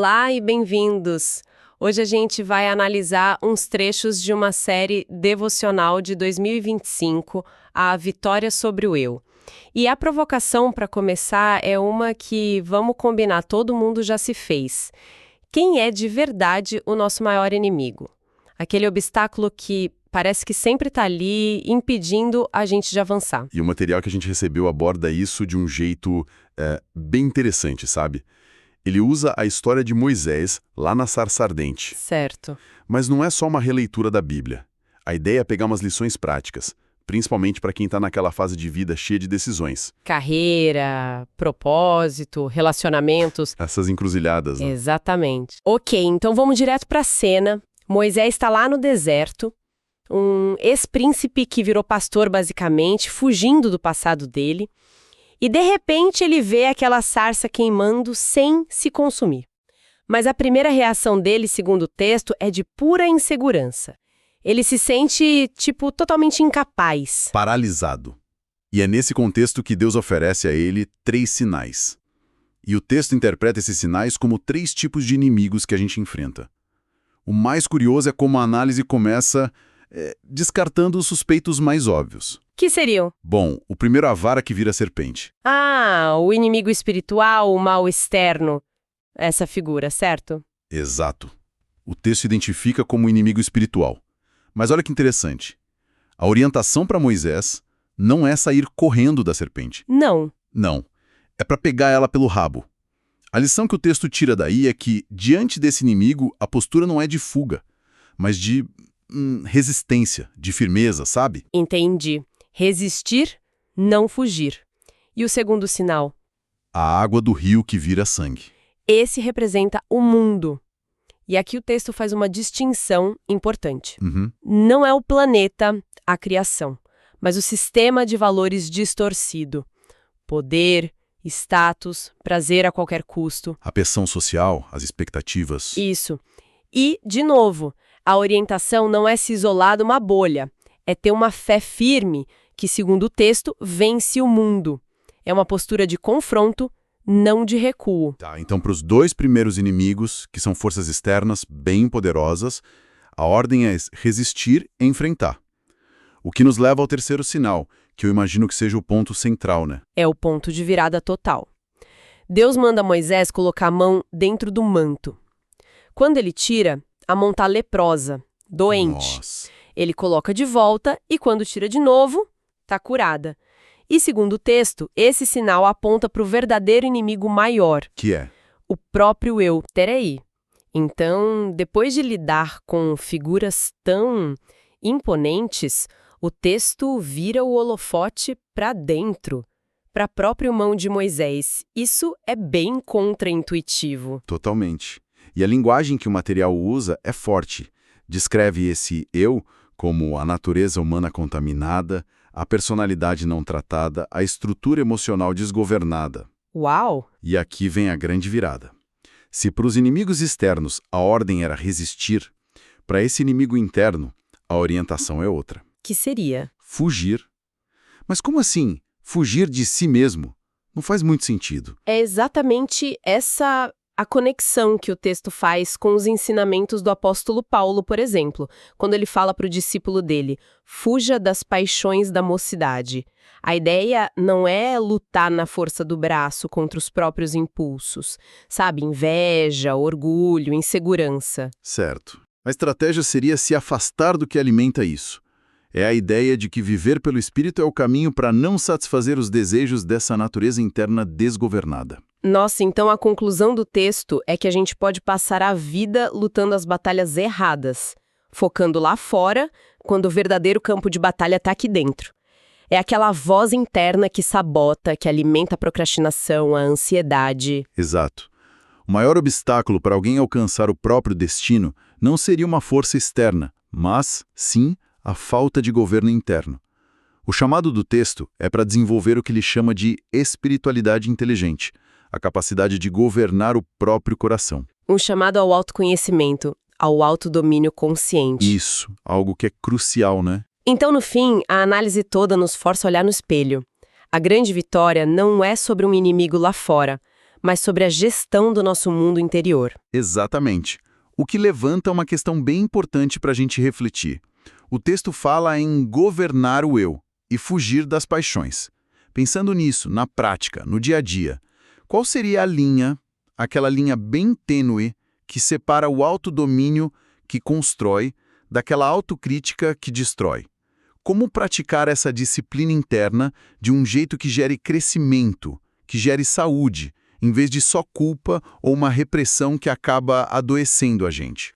Olá e bem-vindos! Hoje a gente vai analisar uns trechos de uma série devocional de 2025, A Vitória sobre o Eu. E a provocação para começar é uma que, vamos combinar, todo mundo já se fez. Quem é de verdade o nosso maior inimigo? Aquele obstáculo que parece que sempre está ali, impedindo a gente de avançar. E o material que a gente recebeu aborda isso de um jeito bem interessante, sabe? Ele usa a história de Moisés lá na sarça ardente. Certo. Mas não é só uma releitura da Bíblia. A ideia é pegar umas lições práticas, principalmente para quem está naquela fase de vida cheia de decisões. Carreira, propósito, relacionamentos. Essas encruzilhadas, né? Exatamente. Ok, então vamos direto para a cena. Moisés está lá no deserto, um ex-príncipe que virou pastor basicamente, fugindo do passado dele. E de repente ele vê aquela sarça queimando sem se consumir. Mas a primeira reação dele, segundo o texto, é de pura insegurança. Ele se sente, totalmente incapaz. Paralisado. E é nesse contexto que Deus oferece a ele 3 sinais. E o texto interpreta esses sinais como 3 tipos de inimigos que a gente enfrenta. O mais curioso é como a análise começa descartando os suspeitos mais óbvios. Que seriam? Bom, o primeiro é a vara que vira serpente. Ah, o inimigo espiritual, o mal externo. Essa figura, certo? Exato. O texto identifica como inimigo espiritual. Mas olha que interessante. A orientação para Moisés não é sair correndo da serpente. Não. Não. É para pegar ela pelo rabo. A lição que o texto tira daí é que, diante desse inimigo, a postura não é de fuga, mas de resistência, de firmeza, sabe? Entendi. Resistir, não fugir. E o segundo sinal? A água do rio que vira sangue. Esse representa o mundo. E aqui o texto faz uma distinção importante. Não é o planeta, a criação, mas o sistema de valores distorcido. Poder, status, prazer a qualquer custo. A pressão social, as expectativas. Isso. E, de novo, a orientação não é se isolar de uma bolha, é ter uma fé firme que, segundo o texto, vence o mundo. É uma postura de confronto, não de recuo. Tá, então para os 2 primeiros inimigos, que são forças externas bem poderosas, a ordem é resistir e enfrentar. O que nos leva ao terceiro sinal, que eu imagino que seja o ponto central, né? É o ponto de virada total. Deus manda Moisés colocar a mão dentro do manto. Quando ele tira, a mão está leprosa, doente. Nossa. Ele coloca de volta e quando tira de novo, está curada. E segundo o texto, esse sinal aponta para o verdadeiro inimigo maior. Que é? O próprio eu, Terei. Então, depois de lidar com figuras tão imponentes, o texto vira o holofote para dentro, para a própria mão de Moisés. Isso é bem contraintuitivo. Totalmente. E a linguagem que o material usa é forte. Descreve esse eu como a natureza humana contaminada, a personalidade não tratada, a estrutura emocional desgovernada. Uau! E aqui vem a grande virada. Se para os inimigos externos a ordem era resistir, para esse inimigo interno a orientação é outra. Que seria? Fugir. Mas como assim? Fugir de si mesmo? Não faz muito sentido. É exatamente essa a conexão que o texto faz com os ensinamentos do apóstolo Paulo, por exemplo, quando ele fala para o discípulo dele, fuja das paixões da mocidade. A ideia não é lutar na força do braço contra os próprios impulsos, sabe? Inveja, orgulho, insegurança. Certo. A estratégia seria se afastar do que alimenta isso. É a ideia de que viver pelo Espírito é o caminho para não satisfazer os desejos dessa natureza interna desgovernada. Nossa, então a conclusão do texto é que a gente pode passar a vida lutando as batalhas erradas, focando lá fora, quando o verdadeiro campo de batalha está aqui dentro. É aquela voz interna que sabota, que alimenta a procrastinação, a ansiedade. Exato. O maior obstáculo para alguém alcançar o próprio destino não seria uma força externa, mas, sim, a falta de governo interno. O chamado do texto é para desenvolver o que ele chama de espiritualidade inteligente, a capacidade de governar o próprio coração. Um chamado ao autoconhecimento, ao autodomínio consciente. Isso, algo que é crucial, né? Então, no fim, a análise toda nos força a olhar no espelho. A grande vitória não é sobre um inimigo lá fora, mas sobre a gestão do nosso mundo interior. Exatamente. O que levanta uma questão bem importante para a gente refletir. O texto fala em governar o eu e fugir das paixões. Pensando nisso, na prática, no dia a dia, qual seria a linha, aquela linha bem tênue, que separa o autodomínio que constrói daquela autocrítica que destrói? Como praticar essa disciplina interna de um jeito que gere crescimento, que gere saúde, em vez de só culpa ou uma repressão que acaba adoecendo a gente?